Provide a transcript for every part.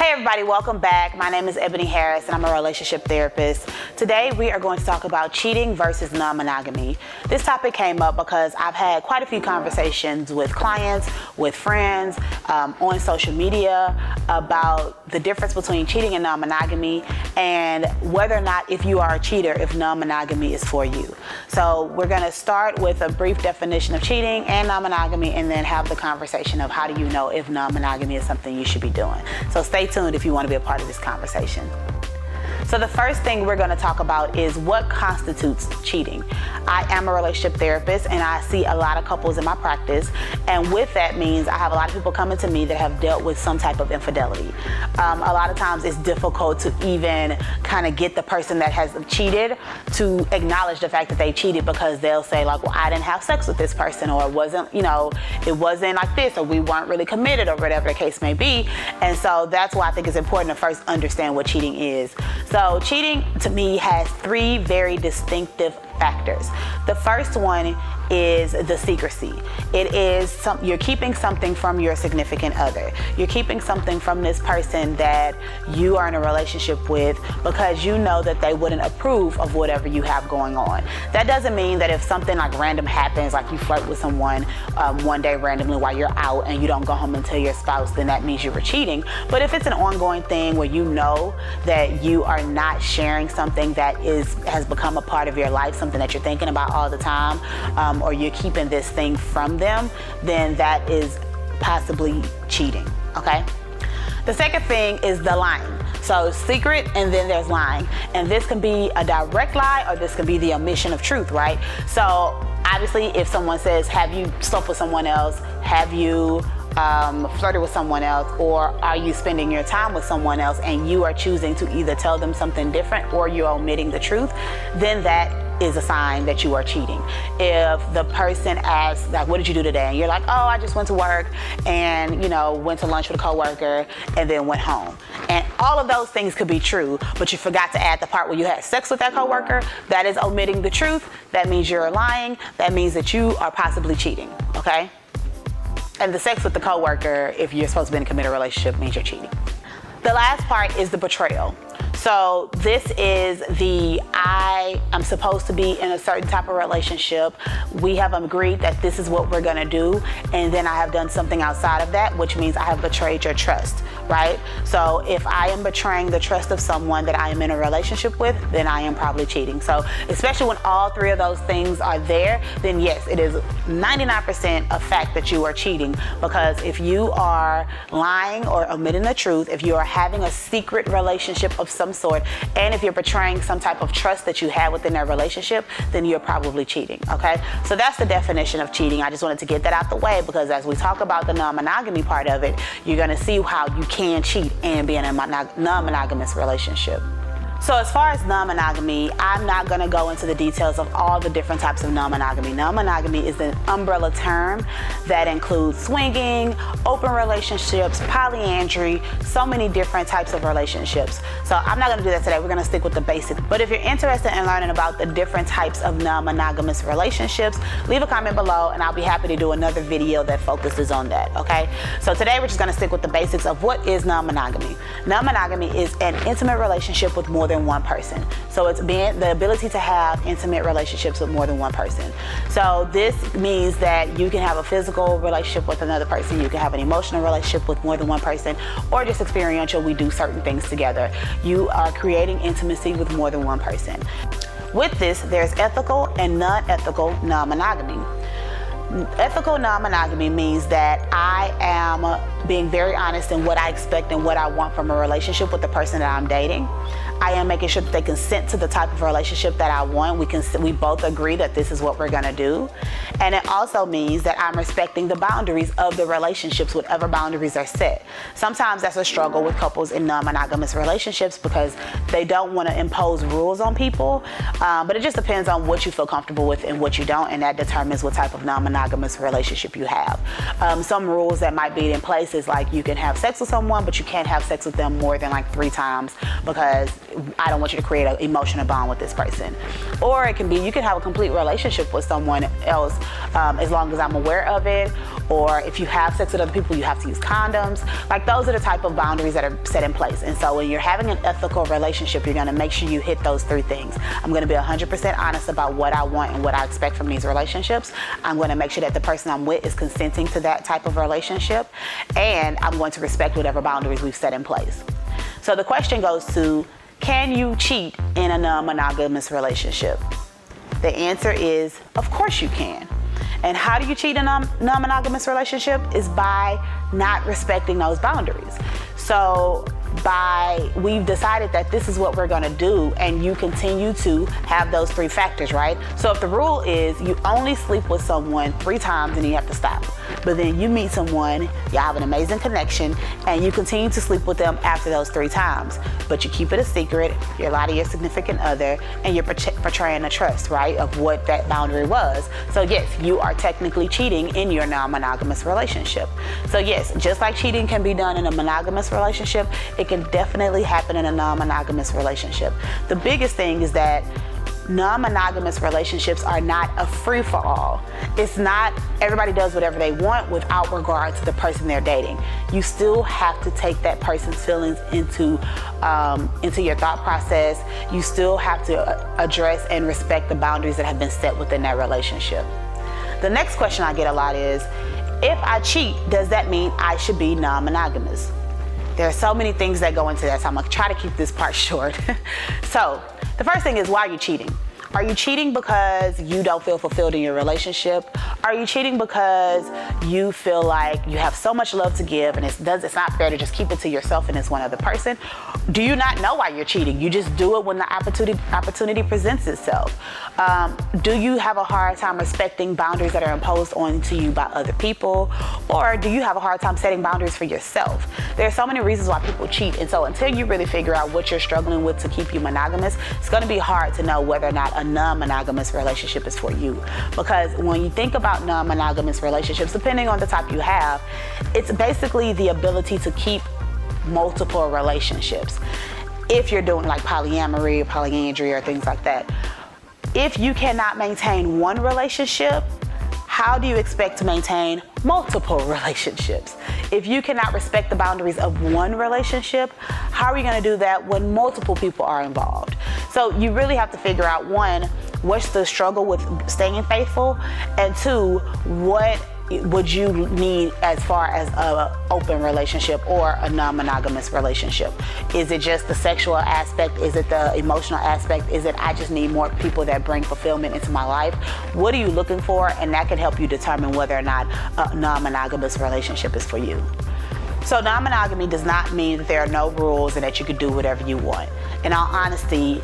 Hey everybody, welcome back. My name is Eboni Harris and I'm a relationship therapist. Today we are going to talk about cheating versus non-monogamy. This topic came up because I've had quite a few conversations with clients, with friends, on social media about the difference between cheating and non-monogamy and whether or not, if you are a cheater, if non-monogamy is for you. So we're going to start with a brief definition of cheating and non-monogamy and then have the conversation of how do you know if non-monogamy is something you should be doing. So stay tuned if you want to be a part of this conversation. So the first thing we're going to talk about is what constitutes cheating. I am a relationship therapist and I see a lot of couples in my practice, and with that means I have a lot of people coming to me that have dealt with some type of infidelity. A lot of times it's difficult to even kind of get the person that has cheated to acknowledge the fact that they cheated, because they'll say like, well, I didn't have sex with this person, or it wasn't like this, or we weren't really committed, or whatever the case may be. And so that's why I think it's important to first understand what cheating is. So cheating to me has three very distinctive factors. The first one is the secrecy. It is you're keeping something from your significant other. You're keeping something from this person that you are in a relationship with because you know that they wouldn't approve of whatever you have going on. That doesn't mean that if something like random happens, like you flirt with someone one day randomly while you're out and you don't go home and tell your spouse, then that means you were cheating. But if it's an ongoing thing where you know that you are not sharing something that has become a part of your life, something that you're thinking about all the time, or you're keeping this thing from them, then that is possibly cheating, okay? The second thing is the lying. So secret, and then there's lying. And this can be a direct lie, or this can be the omission of truth, right? So obviously if someone says, have you slept with someone else? Have you flirted with someone else, or are you spending your time with someone else, and you are choosing to either tell them something different or you're omitting the truth, then that is a sign that you are cheating. If the person asks, like, what did you do today? And you're like, oh, I just went to work and, went to lunch with a coworker and then went home. And all of those things could be true, but you forgot to add the part where you had sex with that coworker. That is omitting the truth. That means you're lying. That means that you are possibly cheating, okay? And the sex with the coworker, if you're supposed to be in a committed relationship, means you're cheating. The last part is the betrayal. So this is I am supposed to be in a certain type of relationship. We have agreed that this is what we're gonna do, and then I have done something outside of that, which means I have betrayed your trust, right? So if I am betraying the trust of someone that I am in a relationship with, then I am probably cheating. So especially when all three of those things are there, then yes, it is 99% a fact that you are cheating, because if you are lying or omitting the truth, if you are having a secret relationship of some sort, and if you're betraying some type of trust that you have within that relationship, then you're probably cheating, okay? So that's the definition of cheating. I just wanted to get that out the way, because as we talk about the non-monogamy part of it, you're gonna see how you can cheat and be in a non-monogamous relationship. So as far as non-monogamy, I'm not going to go into the details of all the different types of non-monogamy. Non-monogamy is an umbrella term that includes swinging, open relationships, polyandry, so many different types of relationships. So I'm not going to do that today. We're going to stick with the basics. But if you're interested in learning about the different types of non-monogamous relationships, leave a comment below and I'll be happy to do another video that focuses on that, okay? So today we're just going to stick with the basics of what is non-monogamy. Non-monogamy is an intimate relationship with more than one person. So it's the ability to have intimate relationships with more than one person. So this means that you can have a physical relationship with another person, you can have an emotional relationship with more than one person, or just experiential, we do certain things together. You are creating intimacy with more than one person. With this, there's ethical and non-ethical non-monogamy. Ethical non-monogamy means that I am being very honest in what I expect and what I want from a relationship with the person that I'm dating. I am making sure that they consent to the type of relationship that I want. We both agree that this is what we're gonna do. And it also means that I'm respecting the boundaries of the relationships, whatever boundaries are set. Sometimes that's a struggle with couples in non-monogamous relationships because they don't wanna impose rules on people, but it just depends on what you feel comfortable with and what you don't, and that determines what type of non-monogamous relationship you have. Some rules that might be in place place is like you can have sex with someone, but you can't have sex with them more than like 3 times because I don't want you to create an emotional bond with this person. Or it can be you can have a complete relationship with someone else as long as I'm aware of it. Or if you have sex with other people, you have to use condoms. Like those are the type of boundaries that are set in place. And so when you're having an ethical relationship, you're gonna make sure you hit those 3 things. I'm gonna be 100% honest about what I want and what I expect from these relationships. I'm gonna make sure that the person I'm with is consenting to that type of relationship. And I'm going to respect whatever boundaries we've set in place. So the question goes to, can you cheat in a non-monogamous relationship? The answer is, of course you can. And how do you cheat in a non-monogamous relationship? Is by not respecting those boundaries. So we've decided that this is what we're gonna do, and you continue to have those 3 factors, right? So if the rule is you only sleep with someone 3 times and you have to stop, but then you meet someone, you have an amazing connection, and you continue to sleep with them after those 3 times, but you keep it a secret, you lie to your significant other, and you're portraying the trust, right, of what that boundary was. So yes, you are technically cheating in your non-monogamous relationship. So yes, just like cheating can be done in a monogamous relationship, it can definitely happen in a non-monogamous relationship. The biggest thing is that non-monogamous relationships are not a free-for-all. It's not everybody does whatever they want without regard to the person they're dating. You still have to take that person's feelings into your thought process. You still have to address and respect the boundaries that have been set within that relationship. The next question I get a lot is, if I cheat, does that mean I should be non-monogamous? There are so many things that go into that, so I'm gonna try to keep this part short. So, the first thing is, why are you cheating? Are you cheating because you don't feel fulfilled in your relationship? Are you cheating because you feel like you have so much love to give and it's not fair to just keep it to yourself and it's one other person? Do you not know why you're cheating? You just do it when the opportunity presents itself. Do you have a hard time respecting boundaries that are imposed onto you by other people? Or do you have a hard time setting boundaries for yourself? There are so many reasons why people cheat, and so until you really figure out what you're struggling with to keep you monogamous, it's gonna be hard to know whether or not a non-monogamous relationship is for you. Because when you think about non-monogamous relationships, depending on the type you have, it's basically the ability to keep multiple relationships. If you're doing like polyamory or polyandry or things like that, if you cannot maintain one relationship, how do you expect to maintain multiple relationships? If you cannot respect the boundaries of one relationship, how are you going to do that when multiple people are involved? So you really have to figure out, 1, what's the struggle with staying faithful, and 2, what would you need as far as an open relationship or a non-monogamous relationship? Is it just the sexual aspect? Is it the emotional aspect? Is it I just need more people that bring fulfillment into my life? What are you looking for? And that can help you determine whether or not a non-monogamous relationship is for you. So non-monogamy does not mean that there are no rules and that you can do whatever you want. In all honesty,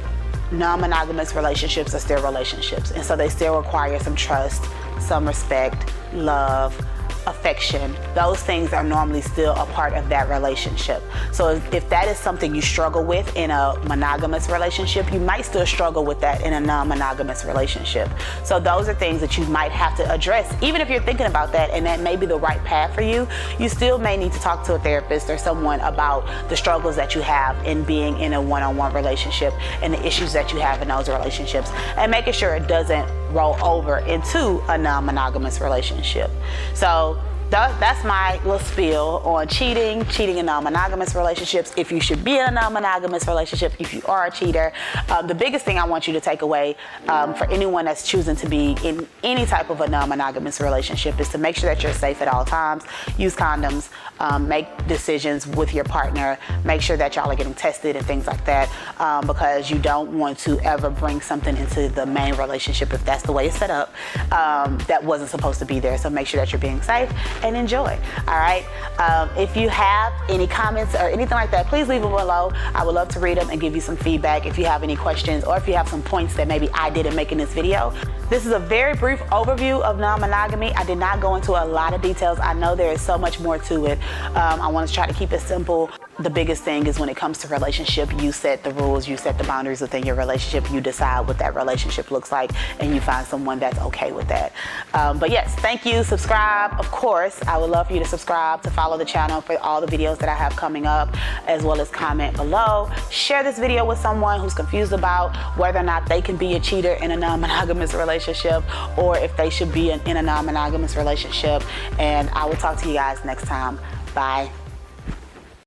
non-monogamous relationships are still relationships, and so they still require some trust, some respect, love, affection. Those things are normally still a part of that relationship. So if that is something you struggle with in a monogamous relationship, you might still struggle with that in a non-monogamous relationship. So those are things that you might have to address. Even if you're thinking about that and that may be the right path for you, you still may need to talk to a therapist or someone about the struggles that you have in being in a one-on-one relationship and the issues that you have in those relationships, and making sure it doesn't roll over into a non-monogamous relationship. So that's my little spiel on cheating in non-monogamous relationships, if you should be in a non-monogamous relationship, if you are a cheater. The biggest thing I want you to take away for anyone that's choosing to be in any type of a non-monogamous relationship is to make sure that you're safe at all times. Use condoms, make decisions with your partner, make sure that y'all are getting tested and things like that, because you don't want to ever bring something into the main relationship, if that's the way it's set up, that wasn't supposed to be there. So make sure that you're being safe and enjoy. All right. If you have any comments or anything like that, please leave them below. I would love to read them and give you some feedback if you have any questions, or if you have some points that maybe I didn't make in this video. This is a very brief overview of non-monogamy. I did not go into a lot of details. I know there is so much more to it. I want to try to keep it simple. The biggest thing is when it comes to relationship, you set the rules, you set the boundaries within your relationship, you decide what that relationship looks like, and you find someone that's okay with that. But yes, thank you. Subscribe, of course. course, I would love for you to subscribe, to follow the channel for all the videos that I have coming up, as well as comment below. Share this video with someone who's confused about whether or not they can be a cheater in a non-monogamous relationship, or if they should be in a non-monogamous relationship. And I will talk to you guys next time. Bye.